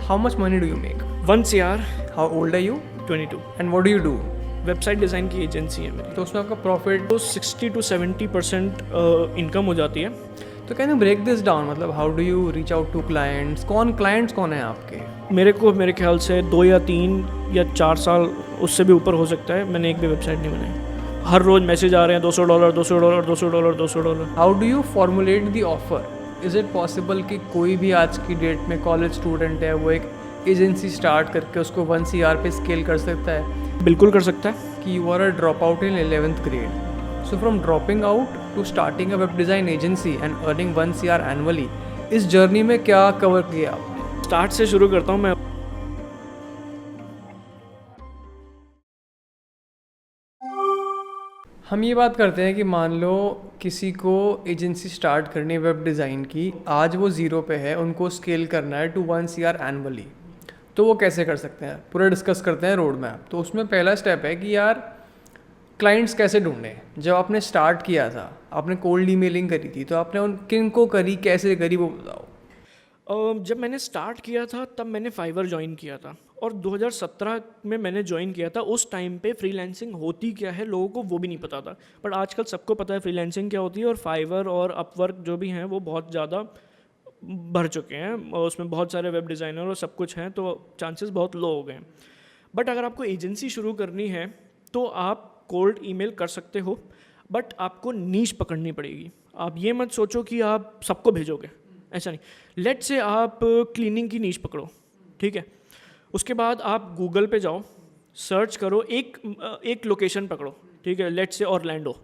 How much money do you make? 1 CR, how old are you 22। And what do you do? Website design की agency है मेरी। तो उसमें आपका profit, तो 60 to 70% इनकम हो जाती है। तो can you break this down? मतलब how do you reach out to clients? Clients कौन है आपके? मेरे ख्याल से 2 या 3 या 4 साल, उससे भी ऊपर हो सकता है, मैंने एक भी वेबसाइट नहीं बनाई। हर रोज़ मैसेज आ रहे हैं $200, $200, $200, $200। How do you formulate the offer? Is it possible कि कोई भी आज की डेट में कॉलेज स्टूडेंट है वो एक एजेंसी स्टार्ट करके उसको 1 CR पे स्केल कर सकता है? बिल्कुल कर सकता है। कि you are a drop out in 11th grade. So from dropping out to starting a web design agency and earning 1 CR annually, इस जर्नी में क्या कवर किया आपने? स्टार्ट से शुरू करता हूँ मैं। हम ये बात करते हैं कि मान लो किसी को एजेंसी स्टार्ट करनी है वेब डिज़ाइन की, आज वो ज़ीरो पे है, उनको स्केल करना है टू 1 CR एनुअली, तो वो कैसे कर सकते हैं? पूरा डिस्कस करते हैं रोड मैप। तो उसमें पहला स्टेप है कि यार क्लाइंट्स कैसे ढूंढें। जब आपने स्टार्ट किया था, आपने कोल्ड ईमेलिंग करी थी, तो आपने उन किन को करी, कैसे करी, वो बताओ। जब मैंने स्टार्ट किया था तब मैंने फाइवर ज्वाइन किया था, और 2017 में मैंने ज्वाइन किया था। उस टाइम पे फ्रीलांसिंग होती क्या है लोगों को वो भी नहीं पता था, बट आजकल सबको पता है फ्रीलांसिंग क्या होती है। और फाइवर और अपवर्क जो भी हैं वो बहुत ज़्यादा बढ़ चुके हैं, और उसमें बहुत सारे वेब डिज़ाइनर और सब कुछ हैं, तो चांसेस बहुत लो हो गए हैं। बट अगर आपको एजेंसी शुरू करनी है तो आप कोल्ड ईमेल कर सकते हो, बट आपको नीश पकड़नी पड़ेगी। आप ये मत सोचो कि आप सबको भेजोगे, ऐसा नहीं। लेट से आप क्लीनिंग की नीश पकड़ो, ठीक है। उसके बाद आप गूगल पे जाओ, सर्च करो, एक लोकेशन पकड़ो, ठीक है। लेट से ऑरलैंडो,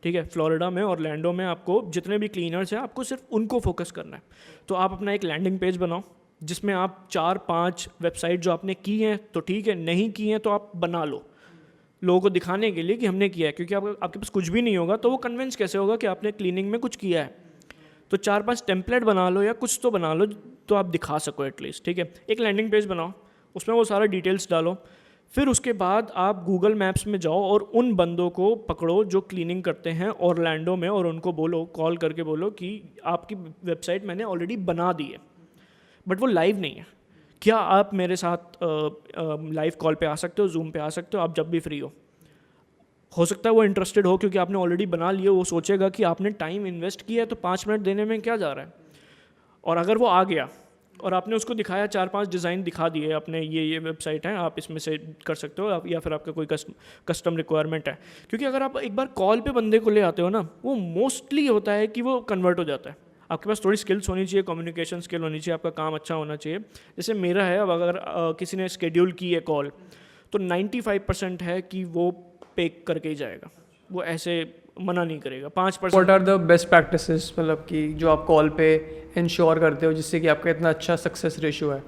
ठीक है, फ्लोरिडा में ऑरलैंडो में आपको जितने भी क्लीनर्स हैं आपको सिर्फ उनको फोकस करना है। तो आप अपना एक लैंडिंग पेज बनाओ जिसमें आप 4-5 वेबसाइट जो आपने की हैं तो ठीक है, नहीं की हैं तो आप बना लो लोगों को दिखाने के लिए कि हमने किया है। क्योंकि आपके पास कुछ भी नहीं होगा तो वो कन्विंस कैसे होगा कि आपने क्लीनिंग में कुछ किया है। तो 4-5 टेम्पलेट बना लो या कुछ तो बना लो तो आप दिखा सको एटलीस्ट, ठीक है। एक लैंडिंग पेज बनाओ, उसमें वो सारा डिटेल्स डालो। फिर उसके बाद आप गूगल मैप्स में जाओ और उन बंदों को पकड़ो जो क्लीनिंग करते हैं ऑरलैंडो में, और उनको बोलो, कॉल करके बोलो कि आपकी वेबसाइट मैंने ऑलरेडी बना दी है बट वो लाइव नहीं है, क्या आप मेरे साथ लाइव कॉल पे आ सकते हो, जूम पे आ सकते हो, आप जब भी फ्री हो सकता है वो इंटरेस्टेड हो क्योंकि आपने ऑलरेडी बना लिया। वो सोचेगा कि आपने टाइम इन्वेस्ट किया है तो 5 मिनट देने में क्या जा रहा है। और अगर वो आ गया और आपने उसको दिखाया, 4-5 डिज़ाइन दिखा दिए, अपने ये वेबसाइट है, आप इसमें से कर सकते हो, या फिर आपका कोई कस्टम रिक्वायरमेंट है। क्योंकि अगर आप एक बार कॉल पे बंदे को ले आते हो ना, वो मोस्टली होता है कि वो कन्वर्ट हो जाता है। आपके पास थोड़ी स्किल्स होनी चाहिए, कम्युनिकेशन स्किल होनी चाहिए, आपका काम अच्छा होना चाहिए। जैसे मेरा है, अब अगर किसी ने शेड्यूल की है कॉल तो 95% है कि वो पे करके ही जाएगा, वो ऐसे मना नहीं करेगा। 5% what are the best practices, मतलब कि जो आप कॉल पे इंश्योर करते हो जिससे कि आपका इतना अच्छा सक्सेस रेशियो है?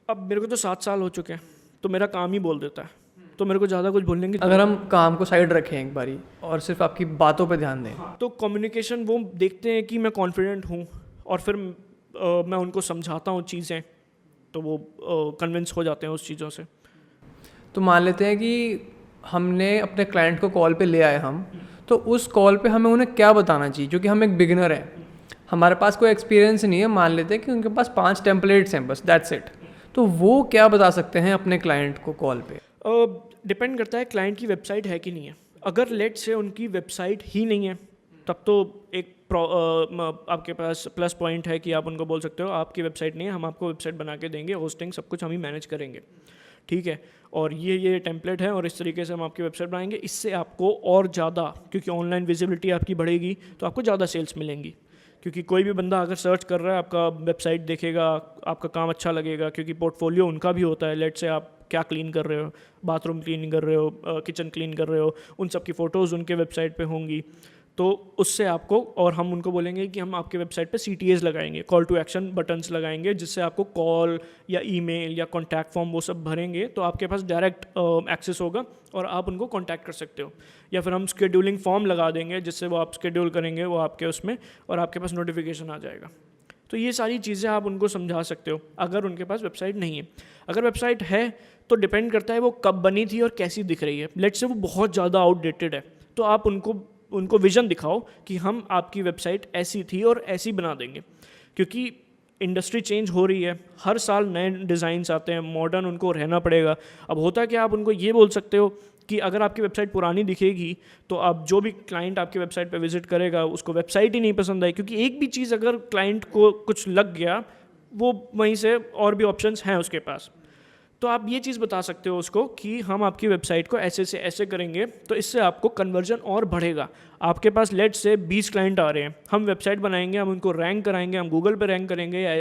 अब मेरे को तो 7 साल हो चुके हैं तो मेरा काम ही बोल देता है, तो मेरे को ज़्यादा कुछ बोलने की। अगर हम काम को साइड रखें एक बारी और सिर्फ आपकी बातों पे ध्यान दें, तो कम्युनिकेशन वो देखते हैं कि मैं कॉन्फिडेंट हूँ, और फिर मैं उनको समझाता हूँ चीज़ें, तो वो कन्विंस हो जाते हैं उस चीज़ों से। तो मान लेते हैं कि हमने अपने क्लाइंट को कॉल पे ले आए हम, तो उस कॉल पे हमें उन्हें क्या बताना चाहिए? क्योंकि हम एक बिगिनर हैं, हमारे पास कोई एक्सपीरियंस नहीं है, मान लेते हैं कि उनके पास 5 टेम्पलेट्स हैं बस, दैट्स इट। तो वो क्या बता सकते हैं अपने क्लाइंट को कॉल पे? डिपेंड करता है क्लाइंट की वेबसाइट है कि नहीं है। अगर लेट से उनकी वेबसाइट ही नहीं है तब तो एक आपके पास प्लस पॉइंट है कि आप उनको बोल सकते हो आपकी वेबसाइट नहीं है, हम आपको वेबसाइट बना के देंगे, होस्टिंग सब कुछ हम ही मैनेज करेंगे, ठीक है। और ये टेम्पलेट है और इस तरीके से हम आपकी वेबसाइट बनाएंगे। इससे आपको और ज़्यादा, क्योंकि ऑनलाइन विजिबिलिटी आपकी बढ़ेगी तो आपको ज़्यादा सेल्स मिलेंगी। क्योंकि कोई भी बंदा अगर सर्च कर रहा है आपका वेबसाइट देखेगा, आपका काम अच्छा लगेगा, क्योंकि पोर्टफोलियो उनका भी होता है। लेट से आप क्या क्लीन कर रहे हो, बाथरूम क्लीन कर रहे हो, किचन क्लीन कर रहे हो, उन सब की फ़ोटोज़ उनके वेबसाइट पे होंगी। तो उससे आपको, और हम उनको बोलेंगे कि हम आपके वेबसाइट पे CTAs लगाएंगे, कॉल टू एक्शन बटन्स लगाएंगे, जिससे आपको कॉल या ईमेल या कॉन्टैक्ट फॉर्म वो सब भरेंगे तो आपके पास डायरेक्ट एक्सेस होगा और आप उनको कॉन्टैक्ट कर सकते हो। या फिर हम स्केड्यूलिंग फॉर्म लगा देंगे जिससे वो आप स्केड्यूल करेंगे वो आपके उसमें, और आपके पास नोटिफिकेशन आ जाएगा। तो ये सारी चीज़ें आप उनको समझा सकते हो अगर उनके पास वेबसाइट नहीं है। अगर वेबसाइट है तो डिपेंड करता है वो कब बनी थी और कैसी दिख रही है। लेट्स से वो बहुत ज़्यादा आउटडेटेड है तो आप उनको विजन दिखाओ कि हम आपकी वेबसाइट ऐसी थी और ऐसी बना देंगे। क्योंकि इंडस्ट्री चेंज हो रही है, हर साल नए डिज़ाइंस आते हैं, मॉडर्न उनको रहना पड़ेगा। अब होता क्या, आप उनको ये बोल सकते हो कि अगर आपकी वेबसाइट पुरानी दिखेगी तो आप जो भी क्लाइंट आपकी वेबसाइट पे विजिट करेगा उसको वेबसाइट ही नहीं पसंद आई, क्योंकि एक भी चीज़ अगर क्लाइंट को कुछ लग गया वो वहीं से और भी ऑप्शंस हैं उसके पास। तो आप ये चीज़ बता सकते हो उसको कि हम आपकी वेबसाइट को ऐसे से ऐसे करेंगे तो इससे आपको कन्वर्जन और बढ़ेगा। आपके पास लेट से 20 क्लाइंट आ रहे हैं, हम वेबसाइट बनाएंगे, हम उनको रैंक कराएंगे, हम गूगल पे रैंक करेंगे या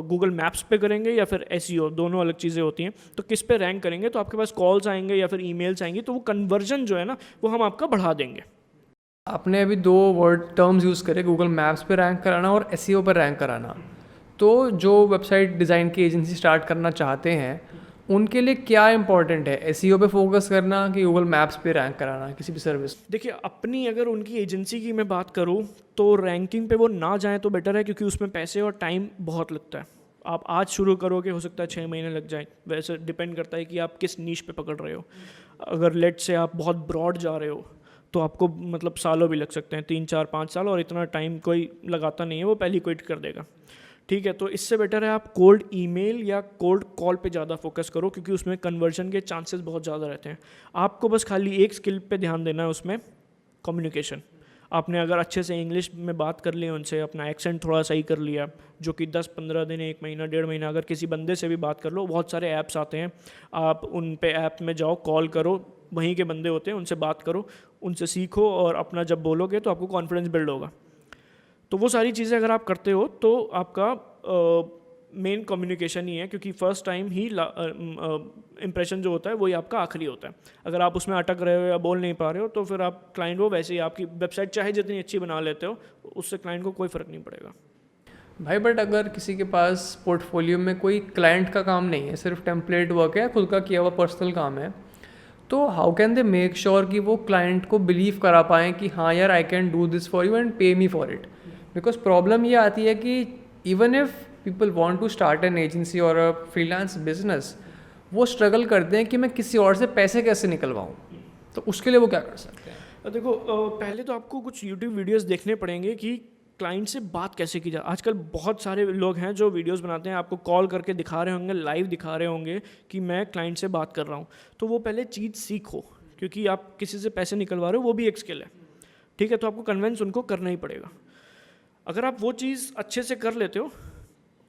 गूगल मैप्स पे करेंगे या फिर एसईओ, दोनों अलग चीज़ें होती हैं। तो किस पे रैंक करेंगे तो आपके पास कॉल्स आएंगे या फिर ईमेल्स आएंगी, तो वो कन्वर्जन जो है ना वो हम आपका बढ़ा देंगे। आपने अभी 2 वर्ड टर्म्स यूज़ करे, गूगल मैप्स पे रैंक कराना और एसईओ पर रैंक कराना। तो जो वेबसाइट डिज़ाइन की एजेंसी स्टार्ट करना चाहते हैं उनके लिए क्या इंपॉर्टेंट है, एसईओ पे फोकस करना कि गूगल मैप्स पे रैंक कराना किसी भी सर्विस? देखिए, अपनी अगर उनकी एजेंसी की मैं बात करूँ तो रैंकिंग पे वो ना जाएं तो बेटर है, क्योंकि उसमें पैसे और टाइम बहुत लगता है। आप आज शुरू करोगे, हो सकता है 6 महीने लग जाए, वैसे डिपेंड करता है कि आप किस नीश पे पकड़ रहे हो। अगर लेट से आप बहुत ब्रॉड जा रहे हो तो आपको मतलब सालों भी लग सकते हैं, 3 4 5 साल, और इतना टाइम कोई लगाता नहीं है, वो पहले क्विट कर देगा। ठीक है, तो इससे बेटर है आप कोल्ड ईमेल या कोल्ड कॉल पे ज़्यादा फोकस करो, क्योंकि उसमें कन्वर्जन के चांसेस बहुत ज़्यादा रहते हैं। आपको बस खाली एक स्किल पे ध्यान देना है, उसमें कम्युनिकेशन। आपने अगर अच्छे से इंग्लिश में बात कर ली उनसे, अपना एक्सेंट थोड़ा सही कर लिया, जो कि 10 15 दिन, 1 महीना, 1.5 महीना अगर किसी बंदे से भी बात कर लो, बहुत सारे ऐप्स आते हैं, आप उन पे ऐप में जाओ, कॉल करो, वहीं के बंदे होते हैं, उनसे बात करो, उनसे सीखो, और अपना जब बोलोगे तो आपको कॉन्फिडेंस बिल्ड होगा। तो वो सारी चीज़ें अगर आप करते हो तो आपका मेन कम्युनिकेशन ही है, क्योंकि फर्स्ट टाइम ही इम्प्रेशन जो होता है वही आपका आखिरी होता है। अगर आप उसमें अटक रहे हो या बोल नहीं पा रहे हो तो फिर आप क्लाइंट को, वैसे ही आपकी वेबसाइट चाहे जितनी अच्छी बना लेते हो, उससे क्लाइंट को कोई फ़र्क नहीं पड़ेगा। भाई बट अगर किसी के पास पोर्टफोलियो में कोई क्लाइंट का काम नहीं है, सिर्फ टेम्पलेट वर्क है, खुद का किया हुआ पर्सनल काम है, तो how can they make sure कि वो क्लाइंट को बिलीव करा पाएँ कि हाँ यार I can do this for you and pay me for it? Because problem ये आती है कि even if people want to start an agency और अ फ्रीलांस बिजनेस, वो स्ट्रगल करते हैं कि मैं किसी और से पैसे कैसे निकलवाऊँ, तो उसके लिए वो क्या कर सकते हैं? देखो, पहले तो आपको कुछ यूट्यूब वीडियोस देखने पड़ेंगे कि क्लाइंट से बात कैसे की जाए। आजकल बहुत सारे लोग हैं जो वीडियोस बनाते हैं, आपको कॉल करके दिखा रहे होंगे, लाइव दिखा रहे होंगे कि मैं क्लाइंट से बात कर रहा हूँ। तो वो पहले चीज़ सीखो, क्योंकि आप किसी से पैसे निकलवा रहे हो, वो भी एक स्किल है। ठीक है, तो आपको कन्विंस उनको करना ही पड़ेगा। अगर आप वो चीज़ अच्छे से कर लेते हो,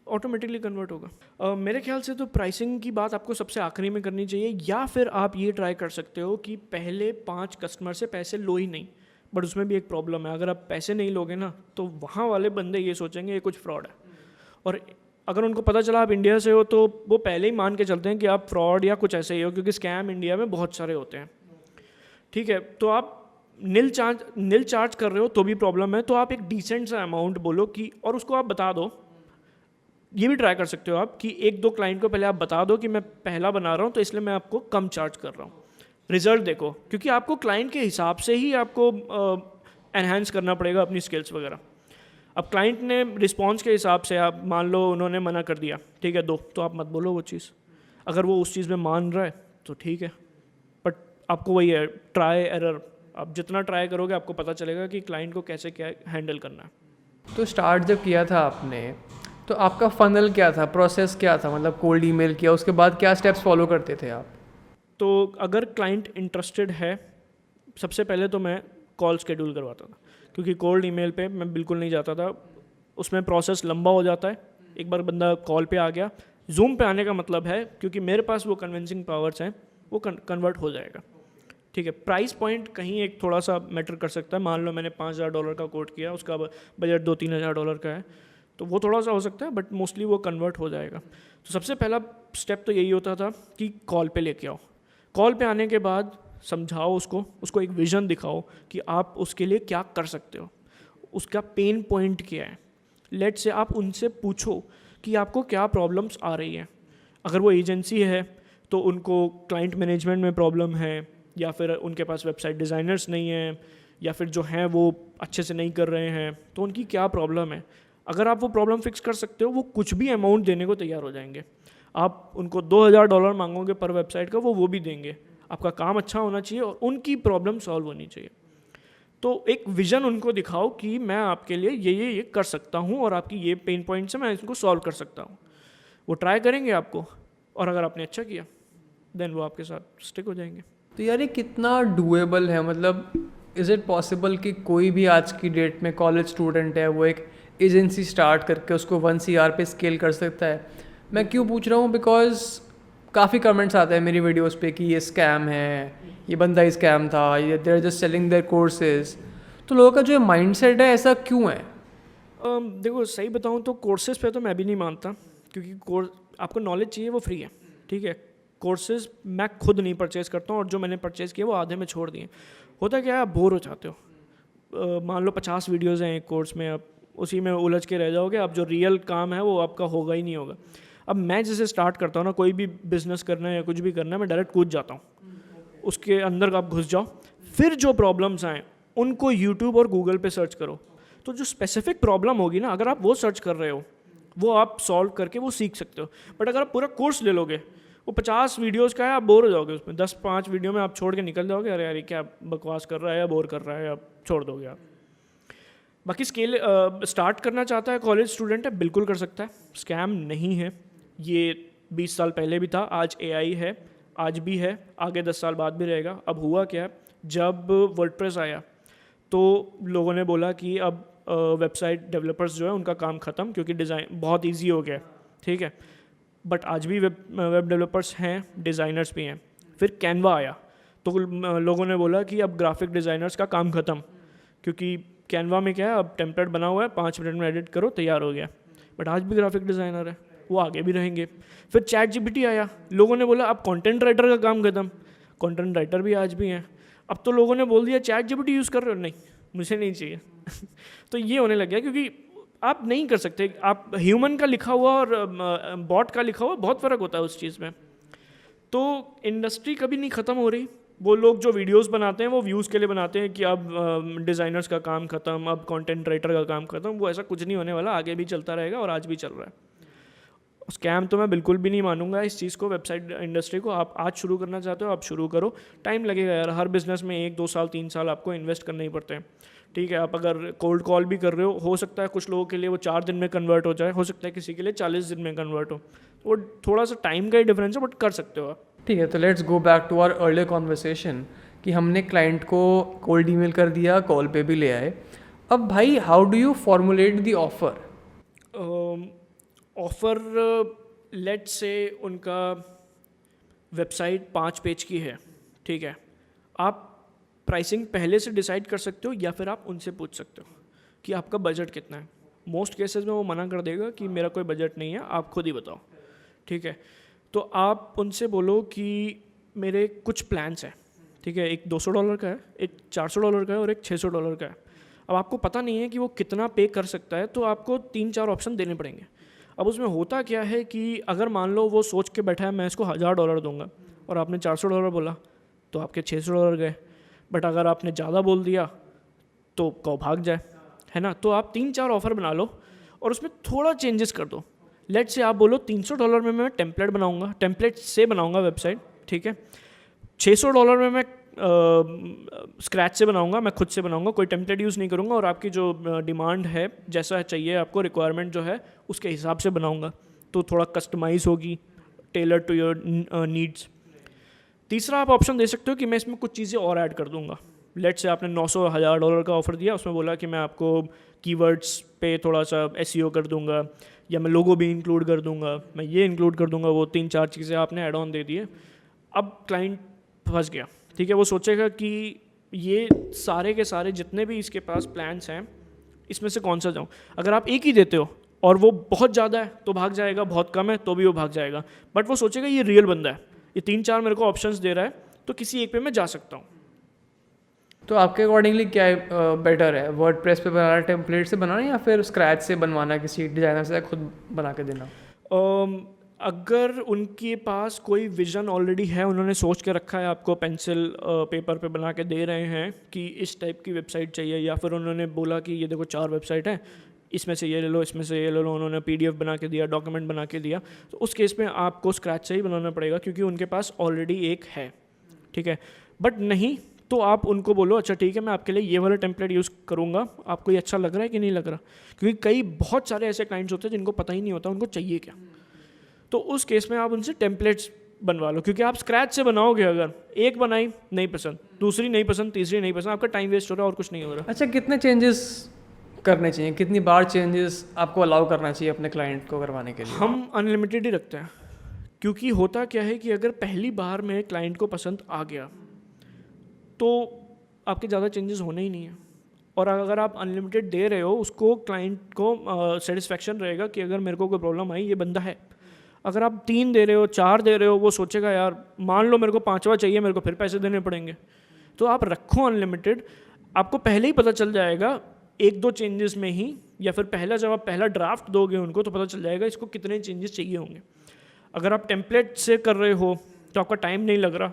ऑटोमेटिकली कन्वर्ट होगा। मेरे ख्याल से तो प्राइसिंग की बात आपको सबसे आखिरी में करनी चाहिए, या फिर आप ये ट्राई कर सकते हो कि पहले 5 कस्टमर से पैसे लो ही नहीं। बट उसमें भी एक प्रॉब्लम है, अगर आप पैसे नहीं लोगे ना तो वहाँ वाले बंदे ये सोचेंगे ये कुछ फ्रॉड है, और अगर उनको पता चला आप इंडिया से हो तो वो पहले ही मान के चलते हैं कि आप फ्रॉड या कुछ ऐसे ही हो, क्योंकि स्कैम इंडिया में बहुत सारे होते हैं। ठीक है, तो आप नील चार्ज कर रहे हो तो भी प्रॉब्लम है, तो आप एक डिसेंट सा अमाउंट बोलो कि, और उसको आप बता दो। ये भी ट्राई कर सकते हो आप कि 1 2 क्लाइंट को पहले आप बता दो कि मैं पहला बना रहा हूँ तो इसलिए मैं आपको कम चार्ज कर रहा हूँ। रिजल्ट देखो, क्योंकि आपको क्लाइंट के हिसाब से ही आपको एनहांस करना पड़ेगा अपनी स्किल्स वगैरह। अब क्लाइंट ने रिस्पॉन्स के हिसाब से, आप मान लो उन्होंने मना कर दिया, ठीक है 2, तो आप मत बोलो वो चीज़। अगर वो उस चीज़ में मान रहा है तो ठीक है, बट आपको वही है, ट्राई एरर। आप जितना ट्राई करोगे आपको पता चलेगा कि क्लाइंट को कैसे क्या हैंडल करना है। तो स्टार्ट जब किया था आपने, तो आपका फनल क्या था, प्रोसेस क्या था? मतलब कोल्ड ईमेल किया, उसके बाद क्या स्टेप्स फॉलो करते थे आप? तो अगर क्लाइंट इंटरेस्टेड है, सबसे पहले तो मैं कॉल शेड्यूल करवाता था, क्योंकि कोल्ड ईमेल पे मैं बिल्कुल नहीं जाता था, उसमें प्रोसेस लंबा हो जाता है। एक बार बंदा कॉल पे आ गया, जूम पे आने का मतलब है क्योंकि मेरे पास वो कन्विंसिंग पावर्स हैं, वो कन्वर्ट हो जाएगा। ठीक है, प्राइस पॉइंट कहीं एक थोड़ा सा मैटर कर सकता है। मान लो मैंने $5000 का कोट किया, उसका बजट $2-3 हज़ार का है, तो वो थोड़ा सा हो सकता है, बट मोस्टली वो कन्वर्ट हो जाएगा। तो सबसे पहला स्टेप तो यही होता था कि कॉल पे लेके आओ। कॉल पे आने के बाद समझाओ उसको एक विज़न दिखाओ कि आप उसके लिए क्या कर सकते हो, उसका पेन पॉइंट क्या है। लेट से आप उनसे पूछो कि आपको क्या प्रॉब्लम्स आ रही हैं। अगर वो एजेंसी है तो उनको क्लाइंट मैनेजमेंट में प्रॉब्लम है, या फिर उनके पास वेबसाइट डिज़ाइनर्स नहीं हैं, या फिर जो हैं वो अच्छे से नहीं कर रहे हैं, तो उनकी क्या प्रॉब्लम है। अगर आप वो प्रॉब्लम फिक्स कर सकते हो, वो कुछ भी अमाउंट देने को तैयार हो जाएंगे। आप उनको $2000 मांगोगे पर वेबसाइट का, वो भी देंगे। आपका काम अच्छा होना चाहिए और उनकी प्रॉब्लम सॉल्व होनी चाहिए। तो एक विजन उनको दिखाओ कि मैं आपके लिए ये कर सकता हूँ और आपकी ये पेन पॉइंट से मैं इसको सॉल्व कर सकता हूँ। वो ट्राई करेंगे आपको, और अगर आपने अच्छा किया देन वो आपके साथ स्टिक हो जाएंगे। तो यार ये कितना डूएबल है, मतलब इज़ इट पॉसिबल कि कोई भी आज की डेट में कॉलेज स्टूडेंट है वो एक एजेंसी स्टार्ट करके उसको 1 CR पे स्केल कर सकता है? मैं क्यों पूछ रहा हूँ, बिकॉज काफ़ी कमेंट्स आते हैं मेरी वीडियोस पे कि ये स्कैम है, ये बंदा ही स्कैम था, ये they are just selling their courses. तो लोगों का जो माइंडसेट है ऐसा क्यों है? देखो सही बताऊँ तो कोर्सेज पे तो मैं भी नहीं मानता, क्योंकि कोर्स आपको नॉलेज चाहिए वो फ्री है, ठीक है। कोर्सेज मैं खुद नहीं परचेज़ करता हूँ, और जो मैंने परचेज़ किए वो आधे में छोड़ दिए। होता क्या है, आप बोर हो जाते हो। मान लो 50 वीडियोज़ हैं एक कोर्स में, आप उसी में उलझ के रह जाओगे, अब जो रियल काम है वो आपका होगा ही नहीं होगा। अब मैं जैसे स्टार्ट करता हूँ ना, कोई भी बिजनेस करना है या कुछ भी करना है, मैं डायरेक्ट कूद जाता हूँ उसके अंदर, आप घुस जाओ, फिर जो प्रॉब्लम्स आएँ उनको यूट्यूब और गूगल पे सर्च करो। तो जो स्पेसिफिक प्रॉब्लम होगी ना, अगर आप वो सर्च कर रहे हो वो आप सॉल्व करके वो सीख सकते हो। बट अगर आप पूरा कोर्स ले लोगे, वो 50 वीडियोज़ का है, आप बोर हो जाओगे उसमें। 10-5 वीडियो में आप छोड़ के निकल जाओगे, अरे यार ये क्या बकवास कर रहा है या बोर कर रहा है, आप छोड़ दोगे आप। बाकी स्केल स्टार्ट करना चाहता है कॉलेज स्टूडेंट है, बिल्कुल कर सकता है, स्कैम नहीं है। ये 20 साल पहले भी था, आज AI है, आज भी है, आगे 10 साल बाद भी रहेगा। अब हुआ क्या, जब वर्डप्रेस आया तो लोगों ने बोला कि अब वेबसाइट डेवलपर्स जो है उनका काम ख़त्म, क्योंकि डिज़ाइन बहुत ईजी हो गया, ठीक है। बट आज भी वेब डेवलपर्स हैं, डिज़ाइनर्स भी हैं। फिर कैनवा आया तो लोगों ने बोला कि अब ग्राफिक डिज़ाइनर्स का काम ख़त्म, क्योंकि कैनवा में क्या है, अब टेम्पलेट बना हुआ है, 5 मिनट में एडिट करो तैयार हो गया। बट आज भी ग्राफिक डिज़ाइनर है, वो आगे भी रहेंगे। फिर ChatGPT आया, लोगों ने बोला अब कंटेंट राइटर का काम खत्म, कंटेंट राइटर भी आज भी हैं। अब तो लोगों ने बोल दिया ChatGPT यूज़ कर रहे हो, नहीं मुझे नहीं चाहिए तो ये होने लग गया, क्योंकि आप नहीं कर सकते। आप ह्यूमन का लिखा हुआ और बॉट का लिखा हुआ बहुत फ़र्क होता है उस चीज़ में। तो इंडस्ट्री कभी नहीं ख़त्म हो रही। वो लोग जो वीडियोस बनाते हैं वो व्यूज़ के लिए बनाते हैं कि अब डिज़ाइनर्स का काम ख़त्म, अब कंटेंट राइटर का काम ख़त्म। वो ऐसा कुछ नहीं होने वाला, आगे भी चलता रहेगा और आज भी चल रहा है। स्कैम तो मैं बिल्कुल भी नहीं मानूंगा इस चीज़ को, वेबसाइट इंडस्ट्री को। आप आज शुरू करना चाहते हो, आप शुरू करो, टाइम लगेगा यार। हर बिज़नेस में 1-2 साल 3 साल आपको इन्वेस्ट करने ही पड़ते हैं, ठीक है। आप अगर कोल्ड कॉल भी कर रहे हो सकता है कुछ लोगों के लिए वो 4 दिन में कन्वर्ट हो जाए, हो सकता है किसी के लिए 40 दिन में कन्वर्ट हो। वो थोड़ा सा टाइम का ही डिफरेंस है, बट कर सकते हो आप। ठीक है, तो let's go back to our earlier conversation कि हमने क्लाइंट को कोल्ड ईमेल कर दिया, कॉल पे भी ले आए। अब भाई how do you formulate the offer? Offer let say उनका वेबसाइट 5 पेज की है, ठीक है। आप प्राइसिंग पहले से डिसाइड कर सकते हो, या फिर आप उनसे पूछ सकते हो कि आपका बजट कितना है। मोस्ट केसेस में वो मना कर देगा कि मेरा कोई बजट नहीं है, आप खुद ही बताओ, ठीक है। तो आप उनसे बोलो कि मेरे कुछ प्लान्स हैं, ठीक है। एक $200 का है, एक $400 का है और एक $600 का है। अब आपको पता नहीं है कि वो कितना पे कर सकता है, तो आपको 3-4 ऑप्शन देने पड़ेंगे। अब उसमें होता क्या है कि अगर मान लो वो सोच के बैठा है मैं इसको $1000 दूंगा, और आपने $400 बोला, तो आपके $600 गए। बट अगर आपने ज़्यादा बोल दिया तो कौ भाग जाए, है ना। तो आप 3-4 ऑफ़र बना लो और उसमें थोड़ा चेंजेस कर दो। लेट से आप बोलो $300 में मैं टेम्पलेट बनाऊंगा, टेम्पलेट से बनाऊंगा वेबसाइट, ठीक है। $600 में मैं स्क्रैच से बनाऊंगा, मैं खुद से बनाऊंगा, कोई टेम्पलेट यूज़ नहीं करूंगा, और आपकी जो डिमांड है, जैसा चाहिए आपको, रिक्वायरमेंट जो है उसके हिसाब से बनाऊंगा, तो थोड़ा कस्टमाइज़ होगी, टेलर टू योर नीड्स। तीसरा आप ऑप्शन दे सकते हो कि मैं इसमें कुछ चीज़ें और ऐड कर दूंगा। लेट से आपने $900-1000 का ऑफ़र दिया, उसमें बोला कि मैं आपको कीवर्ड्स पे थोड़ा सा SEO कर दूंगा, या मैं लोगो भी इंक्लूड कर दूंगा, मैं ये इंक्लूड कर दूंगा। वो 3-4 चीज़ें आपने ऐड ऑन दे दिए। अब क्लाइंट फंस गया, ठीक है। वो सोचेगा कि ये सारे के सारे जितने भी इसके पास प्लान्स हैं, इसमें से कौन सा जाऊँ। अगर आप एक ही देते हो और वो बहुत ज़्यादा है तो भाग जाएगा, बहुत कम है तो भी वो भाग जाएगा। बट वो सोचेगा ये रियल बंदा है, ये 3-4 मेरे को ऑप्शंस दे रहा है, तो किसी एक पे मैं जा सकता हूँ। तो आपके अकॉर्डिंगली क्या बेटर है, वर्डप्रेस पे बनाना, टेम्पलेट से बनाना, या फिर स्क्रैच से बनवाना, किसी डिज़ाइनर से खुद बना के देना? अगर उनके पास कोई विज़न ऑलरेडी है, उन्होंने सोच के रखा है, आपको पेंसिल पेपर पे बना के दे रहे हैं कि इस टाइप की वेबसाइट चाहिए, या फिर उन्होंने बोला कि ये देखो 4 वेबसाइट हैं, इसमें से ये ले लो, इसमें से ये ले लो, उन्होंने PDF बना के दिया, डॉक्यूमेंट बना के दिया, तो उस केस में आपको स्क्रैच से ही बनाना पड़ेगा, क्योंकि उनके पास ऑलरेडी एक है, ठीक है। बट नहीं, तो आप उनको बोलो अच्छा ठीक है मैं आपके लिए ये वाला टेम्पलेट यूज़ करूँगा, आपको ये अच्छा लग रहा है कि नहीं लग रहा, क्योंकि कई बहुत सारे ऐसे क्लाइंट्स होते हैं जिनको पता ही नहीं होता उनको चाहिए क्या। तो उस केस में आप उनसे टेम्पलेट्स बनवा लो, क्योंकि आप स्क्रैच से बनाओगे अगर, एक बनाई नहीं पसंद, दूसरी नहीं पसंद, तीसरी नहीं पसंद, आपका टाइम वेस्ट हो रहा है और कुछ नहीं हो रहा। अच्छा, कितने चेंजेस करने चाहिए, कितनी बार चेंजेस आपको अलाउ करना चाहिए अपने क्लाइंट को करवाने के लिए? हम अनलिमिटेड ही रखते हैं, क्योंकि होता क्या है कि अगर पहली बार में क्लाइंट को पसंद आ गया तो आपके ज़्यादा चेंजेस होने ही नहीं है। और अगर आप अनलिमिटेड दे रहे हो उसको, क्लाइंट को सेटिस्फेक्शन रहेगा कि अगर मेरे को कोई प्रॉब्लम आई ये बंदा है। अगर आप 3 दे रहे हो, 4 दे रहे हो, वो सोचेगा यार मान लो मेरे को 5वां चाहिए, मेरे को फिर पैसे देने पड़ेंगे। तो आप रखो अनलिमिटेड, आपको पहले ही पता चल जाएगा 1-2 चेंजेस में ही, या फिर पहला जब आप पहला ड्राफ्ट दोगे उनको तो पता चल जाएगा इसको कितने चेंजेस चाहिए होंगे। अगर आप टेम्पलेट से कर रहे हो तो आपका टाइम नहीं लग रहा,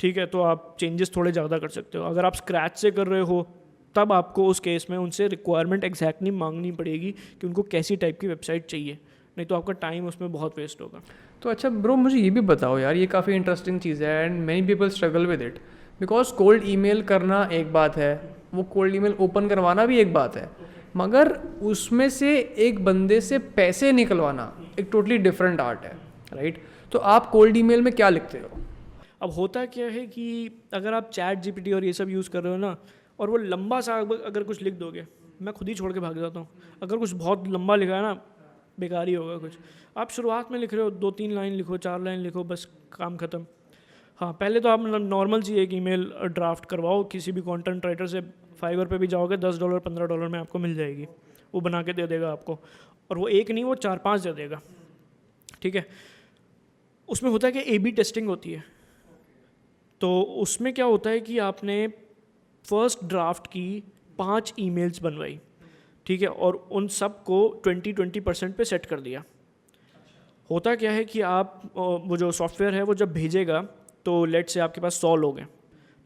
ठीक है, तो आप चेंजेस थोड़े ज़्यादा कर सकते हो। अगर आप स्क्रैच से कर रहे हो तब आपको उस केस में उनसे रिक्वायरमेंट एग्जैक्टली मांगनी पड़ेगी कि उनको कैसी टाइप की वेबसाइट चाहिए, नहीं तो आपका टाइम उसमें बहुत वेस्ट होगा। तो अच्छा ब्रो, मुझे ये भी बताओ यार, ये काफ़ी इंटरेस्टिंग चीज़ है and many people struggle with it, because cold email करना एक बात है, वो कोल्ड ईमेल ओपन करवाना भी एक बात है, मगर उसमें से एक बंदे से पैसे निकलवाना एक टोटली डिफरेंट आर्ट है, राइट? तो आप कोल्ड ईमेल में क्या लिखते हो? अब होता क्या है कि अगर आप चैट जीपीटी और ये सब यूज़ कर रहे हो ना, और वो लंबा सा अगर कुछ लिख दोगे, मैं खुद ही छोड़ के भाग जाता हूँ। अगर कुछ बहुत लंबा लिखा है ना, बेकार ही होगा कुछ। आप शुरुआत में लिख रहे हो 2-3 लाइन लिखो, 4 लाइन लिखो, बस काम ख़त्म। हाँ, पहले तो आप नॉर्मल सी एक ईमेल ड्राफ्ट करवाओ किसी भी कंटेंट राइटर से। फाइवर पे भी जाओगे $10 $15 में आपको मिल जाएगी, वो बना के दे देगा आपको, और वो एक नहीं वो 4-5 दे देगा, ठीक है। उसमें होता है कि A/B टेस्टिंग होती है। तो उसमें क्या होता है कि आपने फर्स्ट ड्राफ्ट की 5 ईमेल्स बनवाई, ठीक है, और उन सब को 20% पे सेट कर दिया। होता क्या है कि आप वो जो सॉफ्टवेयर है वो जब भेजेगा तो लेट से आपके पास 100 लोग हैं,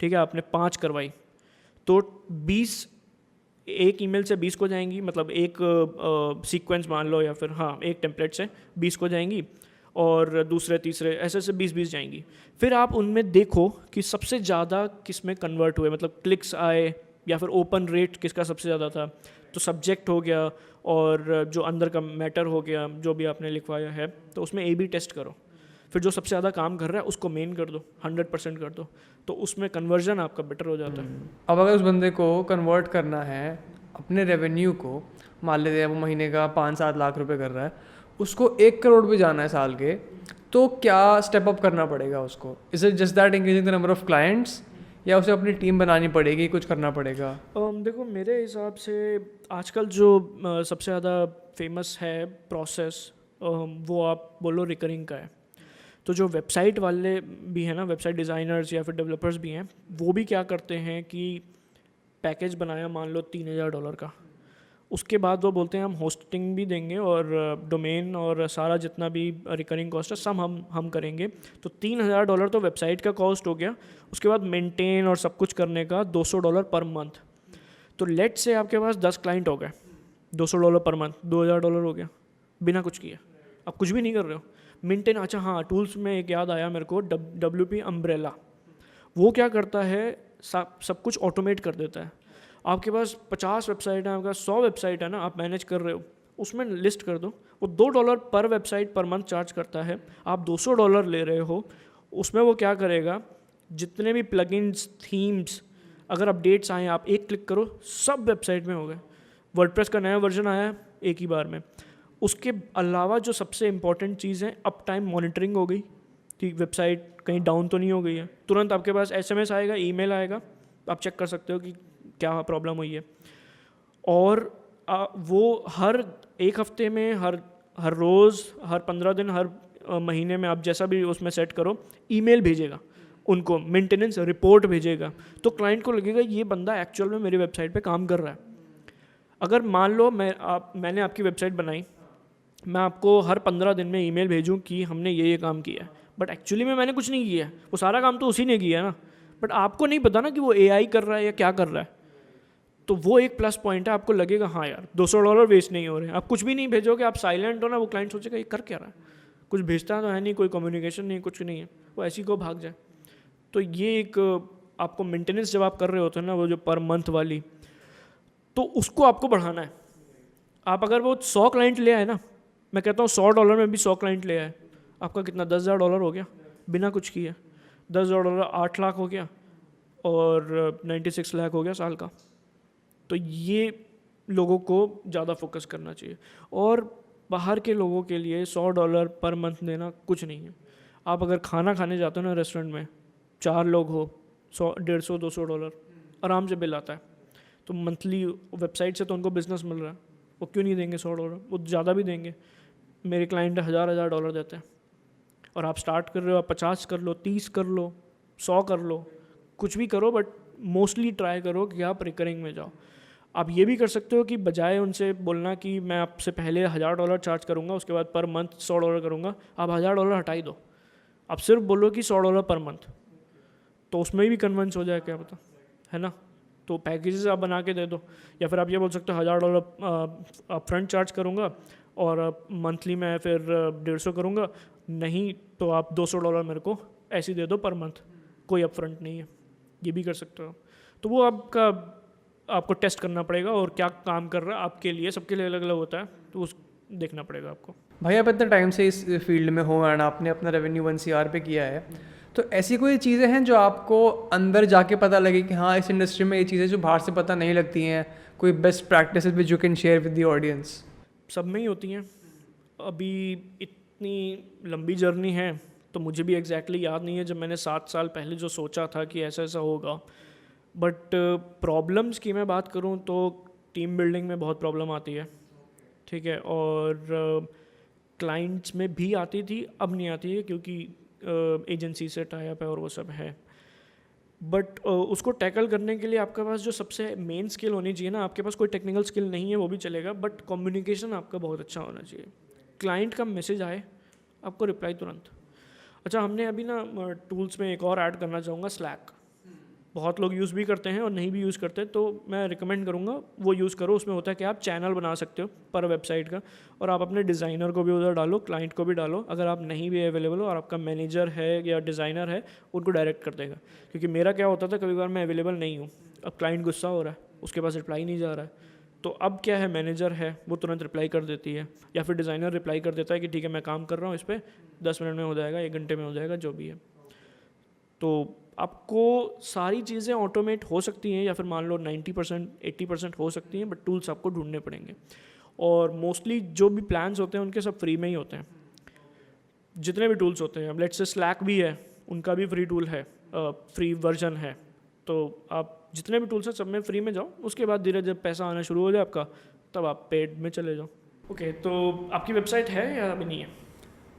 ठीक है, आपने 5 करवाई तो 20 एक ईमेल से 20 को जाएंगी, मतलब एक सीक्वेंस मान लो, या फिर हाँ एक टेम्पलेट से 20 को जाएंगी, और दूसरे तीसरे ऐसे ऐसे 20-20 जाएंगी। फिर आप उनमें देखो कि सबसे ज़्यादा किस में कन्वर्ट हुए, मतलब क्लिक्स आए या फिर ओपन रेट किसका सबसे ज़्यादा था। तो सब्जेक्ट हो गया और जो अंदर का मैटर हो गया, जो भी आपने लिखवाया है, तो उसमें A/B टेस्ट करो। फिर जो सबसे ज़्यादा काम कर रहा है उसको मेन कर दो, 100% कर दो, तो उसमें कन्वर्जन आपका बेटर हो जाता है। अब अगर उस बंदे को कन्वर्ट करना है अपने रेवेन्यू को, मान लेते हैं वो महीने का 5-7 लाख रुपए कर रहा है, उसको 1 करोड़ भी जाना है साल के, तो क्या स्टेप अप करना पड़ेगा उसको? Is it just that increasing the number of clients, या उसे अपनी टीम बनानी पड़ेगी, कुछ करना पड़ेगा? देखो मेरे हिसाब से आजकल जो सबसे ज़्यादा फेमस है प्रोसेस, वो आप बोलो रिकरिंग का है। तो जो वेबसाइट वाले भी हैं ना, वेबसाइट डिज़ाइनर्स या फिर डेवलपर्स भी हैं, वो भी क्या करते हैं कि पैकेज बनाया मान लो $3000 का, उसके बाद वो बोलते हैं हम होस्टिंग भी देंगे और डोमेन और सारा जितना भी रिकरिंग कॉस्ट है सब हम करेंगे। तो $3000 तो वेबसाइट का कॉस्ट हो गया, उसके बाद मेंटेन और सब कुछ करने का $200 पर मंथ। तो लेट से आपके पास 10 क्लाइंट हो गए, $200 पर मंथ, $2000 हो गया बिना कुछ किए, आप कुछ भी नहीं कर रहे हो। मेंटेन, अच्छा हाँ, टूल्स में एक याद आया मेरे को, WP अम्ब्रेला, वो क्या करता है, सब कुछ ऑटोमेट कर देता है। आपके पास 50 वेबसाइट है, आपके पास 100 वेबसाइट है ना, आप मैनेज कर रहे हो, उसमें लिस्ट कर दो, वो $2 पर वेबसाइट पर मंथ चार्ज करता है, आप $200 ले रहे हो, उसमें वो क्या करेगा, जितने भी प्लगइन्स, थीम्स, अगर अपडेट्स आए आप एक क्लिक करो सब वेबसाइट में हो गए। वर्डप्रेस का नया वर्जन आया एक ही बार में। उसके अलावा जो सबसे इंपॉर्टेंट चीज़ है, अप टाइम मॉनिटरिंग हो गई, ठीक, वेबसाइट कहीं डाउन तो नहीं हो गई है, तुरंत आपके पास SMS आएगा, ईमेल आएगा, आप चेक कर सकते हो कि क्या प्रॉब्लम हुई है। और वो हर एक हफ्ते में, हर रोज़, हर 15 दिन, हर महीने में, आप जैसा भी उसमें सेट करो, ईमेल भेजेगा उनको, मेंटेनेंस रिपोर्ट भेजेगा। तो क्लाइंट को लगेगा ये बंदा एक्चुअल में मेरी वेबसाइट पे काम कर रहा है। अगर मान लो मैंने आपकी वेबसाइट बनाई, मैं आपको हर 15 दिन में ईमेल भेजूं कि हमने ये काम किया है, बट एक्चुअली में मैंने कुछ नहीं किया है, वो सारा काम तो उसी ने किया है ना, बट आपको नहीं पता ना कि वो AI कर रहा है या क्या कर रहा है। तो वो एक प्लस पॉइंट है, आपको लगेगा हाँ यार $200 वेस्ट नहीं हो रहे हैं। आप कुछ भी नहीं भेजोगे, आप साइलेंट हो ना, वो क्लाइंट सोचेगा ये कर क्या रहा है, कुछ भेजता तो है नहीं, कोई कम्युनिकेशन नहीं, कुछ नहीं है, वो ऐसी को भाग जाए। तो ये एक आपको मेंटेनेंस जब आप कर रहे होते हैं ना, वो जो पर मंथ वाली, तो उसको आपको बढ़ाना है। आप अगर वो 100 क्लाइंट ले आए ना, मैं कहता हूँ $100 में भी 100 क्लाइंट ले आए, आपका कितना $10,000 हो गया बिना कुछ किए। $10,000 8 लाख हो गया और 96 लाख हो गया साल का। तो ये लोगों को ज़्यादा फोकस करना चाहिए। और बाहर के लोगों के लिए $100 पर मंथ देना कुछ नहीं है। आप अगर खाना खाने जाते हो ना रेस्टोरेंट में, 4 लोग हो, 100, $150, $200 आराम से बिल आता है। तो मंथली वेबसाइट से तो उनको बिजनेस मिल रहा है, वो क्यों नहीं देंगे $100? वो ज़्यादा भी देंगे। मेरे क्लाइंट $1,000 देते हैं, और आप स्टार्ट कर रहे हो, आप 50 कर लो, 30 कर लो, 100 कर लो, कुछ भी करो, बट मोस्टली ट्राई करो कि आप रिकरिंग में जाओ। आप ये भी कर सकते हो कि बजाय उनसे बोलना कि मैं आपसे पहले $1,000 चार्ज करूँगा, उसके बाद पर मंथ $100 करूँगा, आप $1,000 हटा ही दो। आप सिर्फ बोलो कि $100 पर मंथ, तो उसमें भी कन्विंस हो जाए, क्या पता, है ना। तो पैकेजेस आप बना के दे दो। या फिर आप ये बोल सकते हो $1,000 आप फ्रंट चार्ज करूँगा और मंथली मैं फिर 150 करूँगा, नहीं तो आप $200 मेरे को ऐसे दे दो पर मंथ, कोई अप फ्रंट नहीं है। ये भी कर सकते हो। तो वो आपको टेस्ट करना पड़ेगा, और क्या काम कर रहा है आपके लिए, सबके लिए अलग अलग होता है, तो उस देखना पड़ेगा आपको। भाई आप इतने टाइम से इस फील्ड में हो एंड आपने अपना रेवेन्यू 1 CR पे किया है, तो ऐसी कोई चीज़ें हैं जो आपको अंदर जाके पता लगे कि हाँ इस इंडस्ट्री में ये चीज़ें जो बाहर से पता नहीं लगती हैं, कोई best practice which you can share with the audience? सब में ही होती हैं। अभी इतनी लंबी जर्नी है तो मुझे भी एग्जैक्टली याद नहीं है जब मैंने 7 साल पहले जो सोचा था कि ऐसा ऐसा होगा। बट प्रॉब्लम्स की मैं बात करूं तो टीम बिल्डिंग में बहुत प्रॉब्लम आती है, ठीक है, और क्लाइंट्स में भी आती थी, अब नहीं आती है क्योंकि एजेंसी से टाई अप है और वो सब है। बट उसको टैकल करने के लिए आपके पास जो सबसे मेन स्किल होनी चाहिए ना, आपके पास कोई टेक्निकल स्किल नहीं है वो भी चलेगा, बट कम्युनिकेशन आपका बहुत अच्छा होना चाहिए। क्लाइंट का मैसेज आए, आपको रिप्लाई तुरंत। अच्छा, हमने अभी ना टूल्स में एक और ऐड करना चाहूँगा, स्लैक। बहुत लोग यूज़ भी करते हैं और नहीं भी यूज़ करते, तो मैं रिकमेंड करूँगा वो यूज़ करो। उसमें होता है कि आप चैनल बना सकते हो पर वेबसाइट का, और आप अपने डिज़ाइनर को भी उधर डालो, क्लाइंट को भी डालो। अगर आप नहीं भी अवेलेबल हो और आपका मैनेजर है या डिज़ाइनर है, उनको डायरेक्ट कर देगा। क्योंकि मेरा क्या होता था, कभी बार मैं अवेलेबल नहीं हूँ, अब क्लाइंट गुस्सा हो रहा है, उसके पास रिप्लाई नहीं जा रहा है, तो अब क्या है, मैनेजर है वो तुरंत रिप्लाई कर देती है, या फिर डिज़ाइनर रिप्लाई कर देता है कि ठीक है मैं काम कर रहा हूँ इस पर, 10 मिनट में हो जाएगा, 1 घंटे में हो जाएगा, जो भी है। तो आपको सारी चीज़ें ऑटोमेट हो सकती हैं, या फिर मान लो 90% 80% हो सकती हैं, बट टूल्स आपको ढूंढने पड़ेंगे। और मोस्टली जो भी प्लान्स होते हैं उनके सब फ्री में ही होते हैं, जितने भी टूल्स होते हैं। अब लेट्स से स्लैक भी है, उनका भी फ्री टूल है, फ्री वर्जन है। तो आप जितने भी टूल्स हैं सब में फ्री में जाओ, उसके बाद धीरे जब पैसा आना शुरू हो जाए आपका, तब आप पेड में चले जाओ। ओके, तो आपकी वेबसाइट है या अभी नहीं है?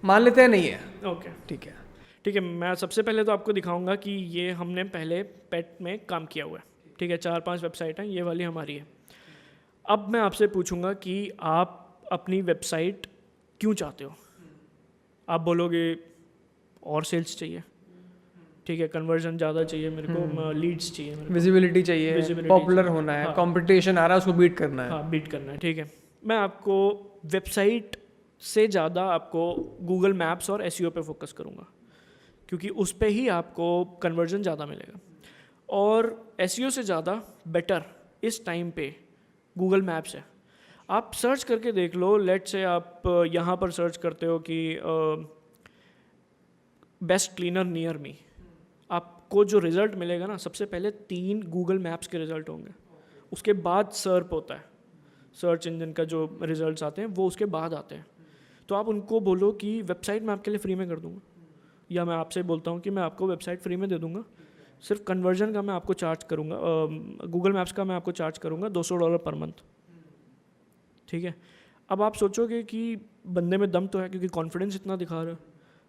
मान लेते हैं नहीं है। ओके, ठीक है। ठीक है, मैं सबसे पहले तो आपको दिखाऊंगा कि ये हमने पहले पेट में काम किया हुआ है, ठीक है। 4-5 वेबसाइट हैं, ये वाली हमारी है। अब मैं आपसे पूछूंगा कि आप अपनी वेबसाइट क्यों चाहते हो। आप बोलोगे और सेल्स चाहिए, ठीक है, कन्वर्जन ज़्यादा चाहिए मेरे को, लीड्स चाहिए मेरे को, विजिबिलिटी चाहिए, पॉपुलर होना है, कंपटीशन आ रहा है उसको बीट करना है। हाँ, बीट करना है, ठीक है। मैं आपको वेबसाइट से ज़्यादा आपको गूगल मैप्स और एसईओ पे फोकस करूँगा, क्योंकि उस पे ही आपको कन्वर्जन ज़्यादा मिलेगा। और एसईओ से ज़्यादा बेटर इस टाइम पे गूगल मैप्स है। आप सर्च करके देख लो, लेट से आप यहाँ पर सर्च करते हो कि बेस्ट क्लीनर नियर मी, आपको जो रिज़ल्ट मिलेगा ना, सबसे पहले 3 गूगल मैप्स के रिज़ल्ट होंगे, उसके बाद सर्प होता है, सर्च इंजन का जो रिज़ल्ट्स आते हैं वो उसके बाद आते हैं। तो आप उनको बोलो कि वेबसाइट मैं आपके लिए फ्री में कर दूँगा, या मैं आपसे बोलता हूँ कि मैं आपको वेबसाइट फ्री में दे दूँगा, सिर्फ कन्वर्जन का मैं आपको चार्ज करूँगा, गूगल मैप्स का मैं आपको चार्ज करूँगा $200 पर मंथ, ठीक है। अब आप सोचोगे कि बंदे में दम तो है, क्योंकि कॉन्फिडेंस इतना दिखा रहा है,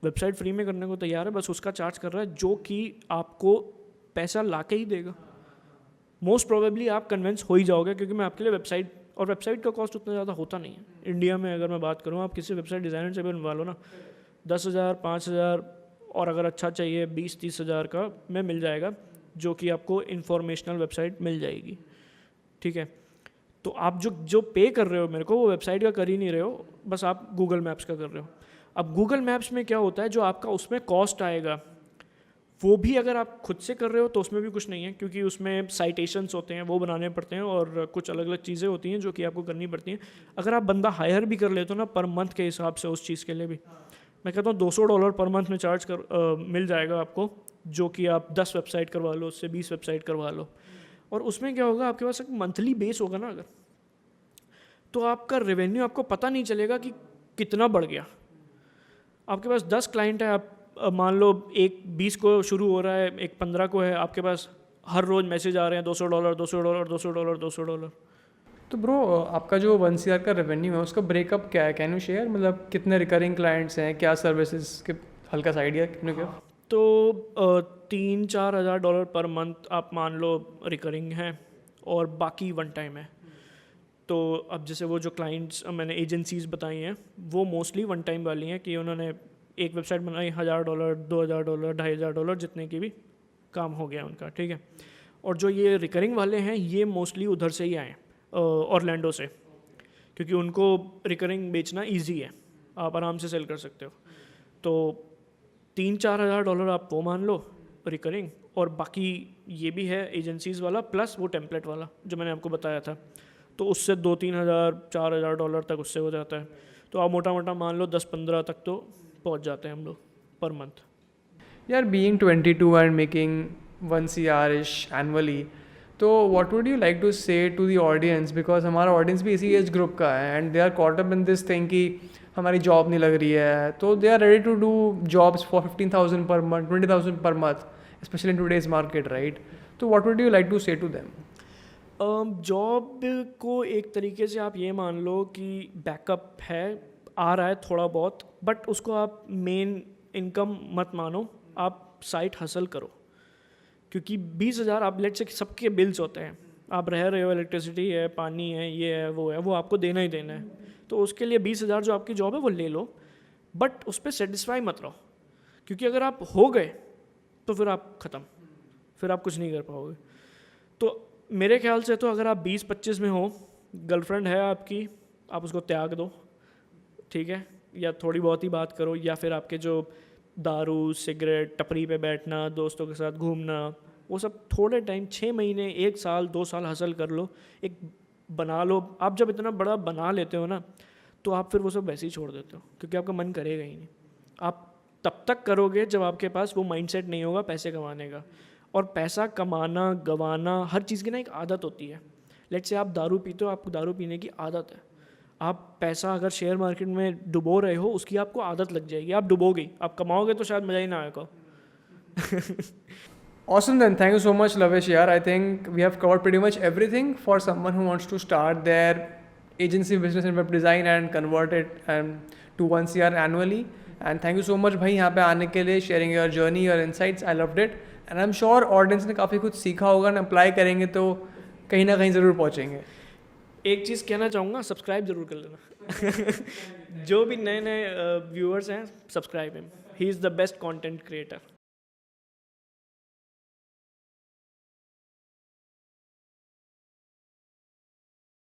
वेबसाइट फ्री में करने को तैयार है, बस उसका चार्ज कर रहा है जो कि आपको पैसा ला के ही देगा। मोस्ट प्रोबेबली आप कन्विंस हो ही जाओगे, क्योंकि मैं आपके लिए वेबसाइट, और वेबसाइट का कॉस्ट उतना ज़्यादा होता नहीं है इंडिया में। अगर मैं बात करूँ, आप किसी वेबसाइट डिज़ाइनर से भी बनवा लो ना, 10,000 5,000, और अगर अच्छा चाहिए 20-30 हज़ार का में मिल जाएगा, जो कि आपको इंफॉर्मेशनल वेबसाइट मिल जाएगी, ठीक है। तो आप जो पे कर रहे हो मेरे को, वो वेबसाइट का कर ही नहीं रहे हो, बस आप गूगल मैप्स का कर रहे हो। अब गूगल मैप्स में क्या होता है, जो आपका उसमें कॉस्ट आएगा वो भी अगर आप खुद से कर रहे हो तो उसमें भी कुछ नहीं है, क्योंकि उसमें साइटेशंस होते हैं वो बनाने पड़ते हैं और कुछ अलग अलग चीज़ें होती हैं जो कि आपको करनी पड़ती हैं। अगर आप बंदा हायर भी कर लेते हो ना पर मंथ के हिसाब से, उस चीज़ के लिए भी मैं कहता हूँ $200 पर मंथ में चार्ज मिल जाएगा आपको, जो कि आप 10 वेबसाइट करवा लो, उससे 20 वेबसाइट करवा लो। और उसमें क्या होगा, आपके पास एक मंथली बेस होगा ना अगर, तो आपका रेवेन्यू आपको पता नहीं चलेगा कि कितना बढ़ गया। आपके पास 10 क्लाइंट है, आप मान लो एक 20 को शुरू हो रहा है, एक 15 को है, आपके पास हर रोज़ मैसेज आ रहे हैं $200 $200 $200 $200। तो ब्रो आपका जो 1 CR का रेवेन्यू है उसका ब्रेकअप क्या है, कैन यू शेयर? मतलब कितने रिकरिंग क्लाइंट्स हैं, क्या सर्विसेज के, हल्का सा आइडिया कैन यू गिव? तो 3-4 हज़ार डॉलर पर मंथ आप मान लो रिकरिंग है, और बाकी वन टाइम है। तो अब जैसे वो जो क्लाइंट्स मैंने एजेंसीज बताई हैं वो मोस्टली वन टाइम वाली हैं, कि उन्होंने एक वेबसाइट बनाई, $1000 $2000 $2500 जितने की भी काम हो गया उनका, ठीक है। और जो ये रिकरिंग वाले हैं ये मोस्टली उधर से ही आए, ऑरलैंडो से, क्योंकि उनको रिकरिंग बेचना ईजी है, आप आराम से सेल कर सकते हो। तो $3-4 हज़ार आप वो मान लो रिकरिंग, और बाकी ये भी है एजेंसीज़ वाला प्लस वो टेम्पलेट वाला जो मैंने आपको बताया था, तो उससे $2-3 हज़ार $4,000 तक उससे हो जाता है। तो आप मोटा मोटा मान लो 10-15 तक तो पहुंच जाते हैं हम लोग पर मंथ। यार being 22 and making 1 CR ish annually, तो what would you like to say to the audience, because हमारा ऑडियंस भी इसी एज ग्रुप का है and they are caught up in this thing कि हमारी जॉब नहीं लग रही है, तो they are ready to do jobs for 15,000 per month, 20,000 per month, specially in today's market, right? तो what would you like to say to them? Job को एक तरीके से आप ये मान लो कि बैकअप है, आ रहा है थोड़ा बहुत, बट उसको आप मेन इनकम मत मानो, आप साइड हसल करो। क्योंकि 20,000 आप लेट से सबके बिल्स होते हैं, आप रह रहे हो, इलेक्ट्रिसिटी है, पानी है, ये है, वो आपको देना ही देना है। तो उसके लिए 20,000 जो आपकी जॉब है वो ले लो, बट उस पर सेटिस्फाई मत रहो, क्योंकि अगर आप हो गए तो फिर आप ख़त्म, फिर आप कुछ नहीं कर पाओगे। तो मेरे ख्याल से तो अगर आप 20-25 में हो, गर्लफ्रेंड है आपकी, आप उसको त्याग दो, ठीक है, या थोड़ी बहुत ही बात करो, या फिर आपके जो दारू सिगरेट टपरी पे बैठना, दोस्तों के साथ घूमना, वो सब थोड़े टाइम 6 महीने 1 साल 2 साल हासिल कर लो, एक बना लो। आप जब इतना बड़ा बना लेते हो ना, तो आप फिर वो सब वैसे ही छोड़ देते हो, क्योंकि आपका मन करेगा ही नहीं। आप तब तक करोगे जब आपके पास वो माइंडसेट नहीं होगा पैसे कमाने का। और पैसा कमाना गंवाना हर चीज़ की ना एक आदत होती है। लेट्स से आप दारू पीते हो, आपको दारू पीने की आदत है, आप पैसा अगर शेयर मार्केट में डुबो रहे हो, उसकी आपको आदत लग जाएगी, आप डुबोगे, आप कमाओगे तो शायद मज़ा ही ना आएगा। Awesome then, thank you so much Lavesh yaar. I think we have covered pretty much everything for someone who wants to start their agency business in web design and convert it to 1 CR annually. And thank you so much भाई यहाँ पे आने के लिए, sharing your journey, your insights, I loved it. And I'm sure audience ने काफ़ी कुछ सीखा होगा ना, अप्लाई करेंगे तो कहीं ना कहीं ज़रूर पहुँचेंगे। एक चीज़ कहना चाहूँगा, सब्सक्राइब जरूर कर लेना। जो भी नए नए व्यूअर्स हैं, subscribe him, he is the best content creator.